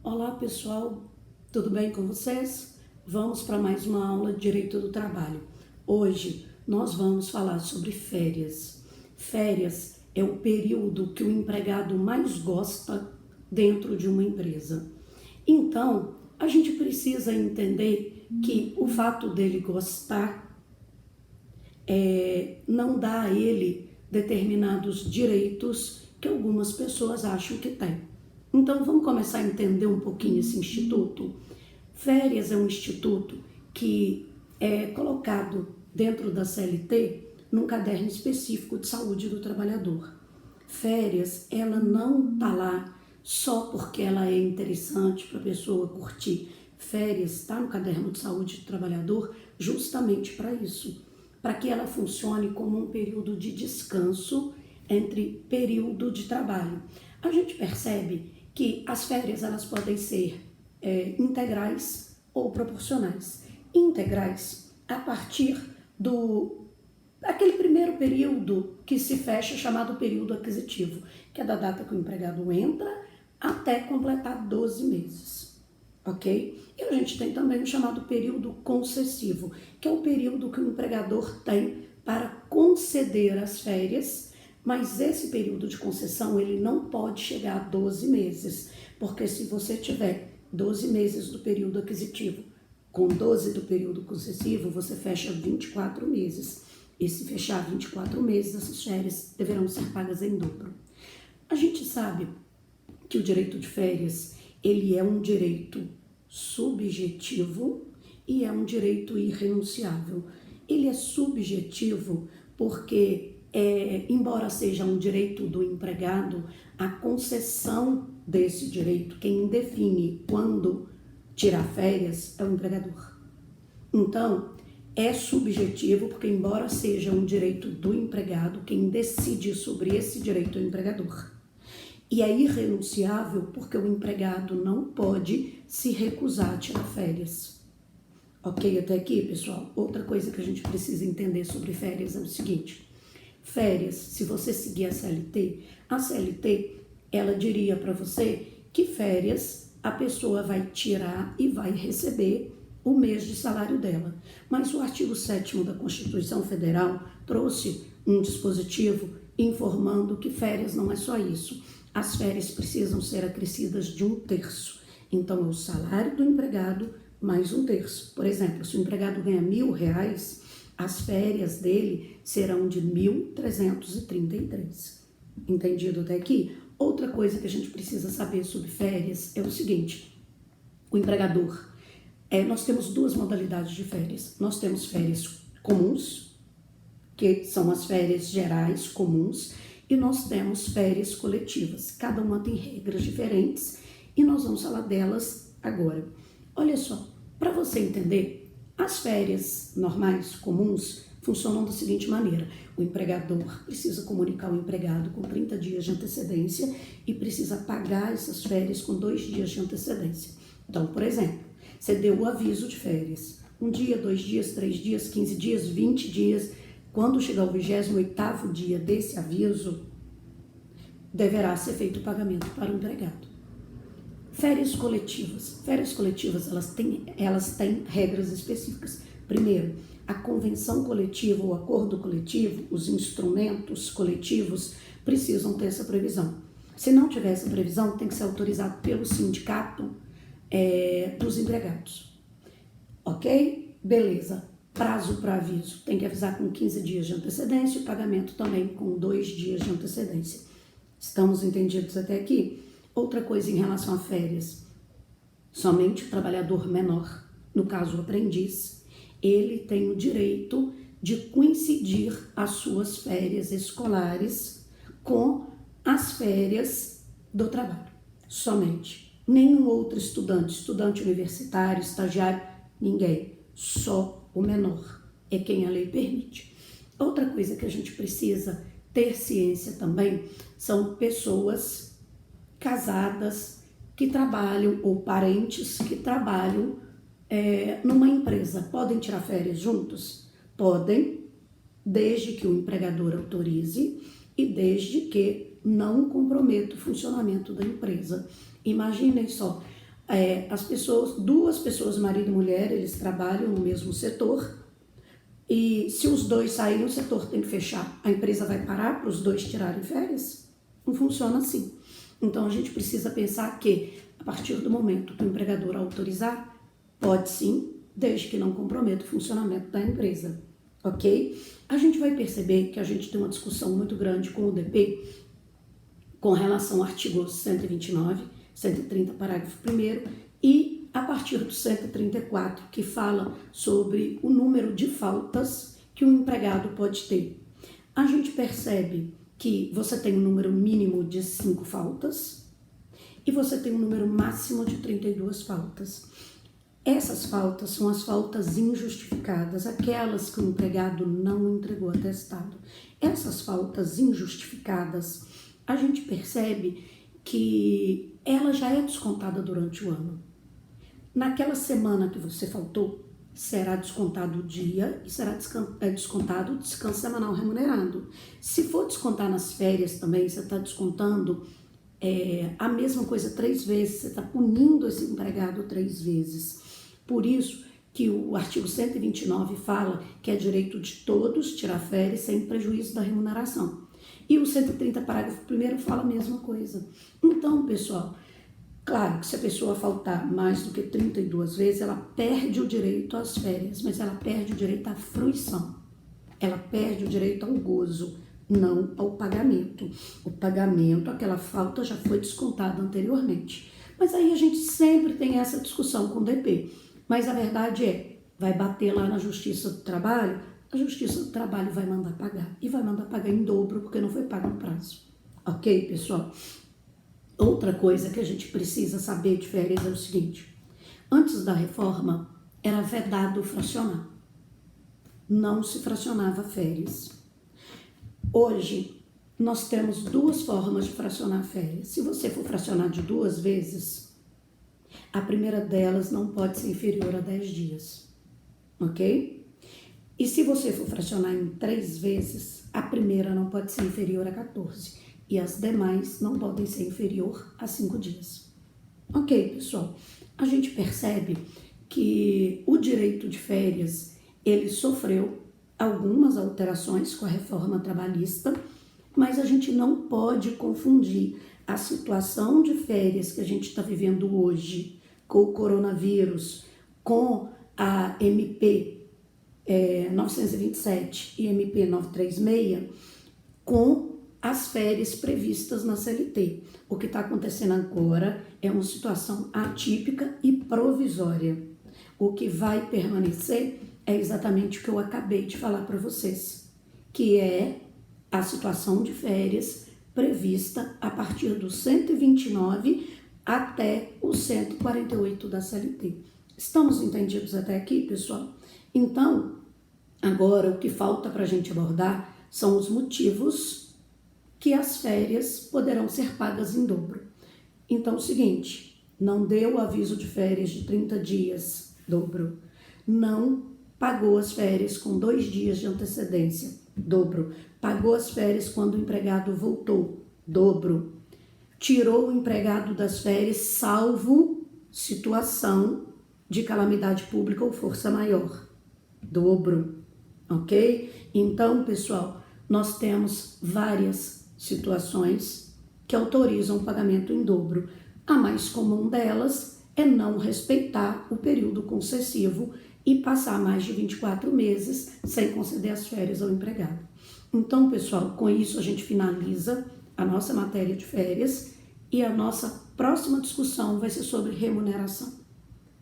Olá pessoal, tudo bem com vocês? Vamos para mais uma aula de Direito do Trabalho. Hoje nós vamos falar sobre férias. Férias é o período que o empregado mais gosta dentro de uma empresa. Então, a gente precisa entender que o fato dele gostar não dá a ele determinados direitos que algumas pessoas acham que tem. Então, vamos começar a entender um pouquinho esse instituto? Férias é um instituto que é colocado dentro da CLT num caderno específico de saúde do trabalhador. Férias, ela não está lá só porque ela é interessante para a pessoa curtir. Férias está no caderno de saúde do trabalhador justamente para isso, para que ela funcione como um período de descanso entre período de trabalho. A gente percebe que as férias elas podem ser integrais ou proporcionais. Integrais a partir daquele primeiro período que se fecha, chamado período aquisitivo, que é da data que o empregado entra até completar 12 meses, ok? E a gente tem também o chamado período concessivo, que é o período que o empregador tem para conceder as férias, mas esse período de concessão ele não pode chegar a 12 meses, porque se você tiver 12 meses do período aquisitivo com 12 do período concessivo, você fecha 24 meses. E se fechar 24 meses, essas férias deverão ser pagas em dobro. A gente sabe que o direito de férias ele é um direito subjetivo e é um direito irrenunciável. Ele é subjetivo porque embora seja um direito do empregado, a concessão desse direito, quem define quando tirar férias é o empregador. Então, é subjetivo porque, embora seja um direito do empregado, quem decide sobre esse direito é o empregador. E é irrenunciável porque o empregado não pode se recusar a tirar férias. Ok até aqui, pessoal? Outra coisa que a gente precisa entender sobre férias é o seguinte: férias, se você seguir a CLT, ela diria para você que férias a pessoa vai tirar e vai receber o mês de salário dela. Mas o artigo 7º da Constituição Federal trouxe um dispositivo informando que férias não é só isso. As férias precisam ser acrescidas de 1/3. Então, é o salário do empregado mais 1/3. Por exemplo, se o empregado ganha R$1.000, as férias dele serão de 1.333. Entendido até aqui? Outra coisa que a gente precisa saber sobre férias é o seguinte: o empregador, nós temos duas modalidades de férias. Nós temos férias comuns, que são as férias gerais comuns, e nós temos férias coletivas. Cada uma tem regras diferentes e nós vamos falar delas agora. Olha só, para você entender, as férias normais, comuns, funcionam da seguinte maneira: o empregador precisa comunicar o empregado com 30 dias de antecedência e precisa pagar essas férias com 2 dias de antecedência. Então, por exemplo, você deu o aviso de férias, 1 dia, 2 dias, 3 dias, 15 dias, 20 dias. Quando chegar o 28º dia desse aviso, deverá ser feito o pagamento para o empregado. Férias coletivas. Férias coletivas, elas têm regras específicas. Primeiro, a convenção coletiva ou acordo coletivo, os instrumentos coletivos precisam ter essa previsão. Se não tiver essa previsão, tem que ser autorizado pelo sindicato dos empregados. Ok? Beleza. Prazo para aviso. Tem que avisar com 15 dias de antecedência, o pagamento também com 2 dias de antecedência. Estamos entendidos até aqui? Outra coisa em relação a férias: somente o trabalhador menor, no caso o aprendiz, ele tem o direito de coincidir as suas férias escolares com as férias do trabalho. Somente. Nenhum outro estudante universitário, estagiário, ninguém. Só o menor é quem a lei permite. Outra coisa que a gente precisa ter ciência também são pessoas casadas que trabalham, ou parentes que trabalham numa empresa. Podem tirar férias juntos? Podem, desde que o empregador autorize e desde que não comprometa o funcionamento da empresa. Imaginem só, duas pessoas, marido e mulher, eles trabalham no mesmo setor, e se os dois saírem, o setor tem que fechar. A empresa vai parar para os dois tirarem férias? Não funciona assim. Então, a gente precisa pensar que, a partir do momento que o empregador autorizar, pode sim, desde que não comprometa o funcionamento da empresa, ok? A gente vai perceber que a gente tem uma discussão muito grande com o DP com relação ao artigo 129, 130, parágrafo 1º, e a partir do 134, que fala sobre o número de faltas que o empregado pode ter. A gente percebe que você tem um número mínimo de 5 faltas e você tem um número máximo de 32 faltas. Essas faltas são as faltas injustificadas, aquelas que o empregado não entregou atestado. Essas faltas injustificadas, a gente percebe que ela já é descontada durante o ano. Naquela semana que você faltou, será descontado o dia e será descontado o descanso semanal remunerado. Se for descontar nas férias também, você está descontando a mesma coisa 3 vezes, você está punindo esse empregado 3 vezes. Por isso que o artigo 129 fala que é direito de todos tirar férias sem prejuízo da remuneração. E o 130, parágrafo 1º, fala a mesma coisa. Então, pessoal, claro que se a pessoa faltar mais do que 32 vezes, ela perde o direito às férias, mas ela perde o direito à fruição. Ela perde o direito ao gozo, não ao pagamento. O pagamento, aquela falta já foi descontada anteriormente. Mas aí a gente sempre tem essa discussão com o DP. Mas a verdade é, vai bater lá na Justiça do Trabalho, a Justiça do Trabalho vai mandar pagar. E vai mandar pagar em dobro, porque não foi pago no prazo. Ok, pessoal? Outra coisa que a gente precisa saber de férias é o seguinte. Antes da reforma, era vedado fracionar. Não se fracionava férias. Hoje, nós temos 2 formas de fracionar férias. Se você for fracionar de 2 vezes, a primeira delas não pode ser inferior a 10 dias, ok? E se você for fracionar em 3 vezes, a primeira não pode ser inferior a 14 e as demais não podem ser inferior a 5 dias. Ok, pessoal? A gente percebe que o direito de férias, ele sofreu algumas alterações com a reforma trabalhista, mas a gente não pode confundir a situação de férias que a gente está vivendo hoje com o coronavírus, com a MP 927 e MP 936, com as férias previstas na CLT. O que está acontecendo agora é uma situação atípica e provisória. O que vai permanecer é exatamente o que eu acabei de falar para vocês, que é a situação de férias prevista a partir do 129 até o 148 da CLT. Estamos entendidos até aqui, pessoal? Então, agora o que falta para a gente abordar são os motivos que as férias poderão ser pagas em dobro. Então, é o seguinte, não deu o aviso de férias de 30 dias, dobro. Não pagou as férias com 2 dias de antecedência, dobro. Pagou as férias quando o empregado voltou, dobro. Tirou o empregado das férias, salvo situação de calamidade pública ou força maior, dobro, ok? Então, pessoal, nós temos várias situações que autorizam o pagamento em dobro. A mais comum delas é não respeitar o período concessivo e passar mais de 24 meses sem conceder as férias ao empregado. Então, pessoal, com isso a gente finaliza a nossa matéria de férias e a nossa próxima discussão vai ser sobre remuneração.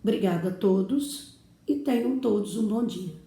Obrigada a todos e tenham todos um bom dia.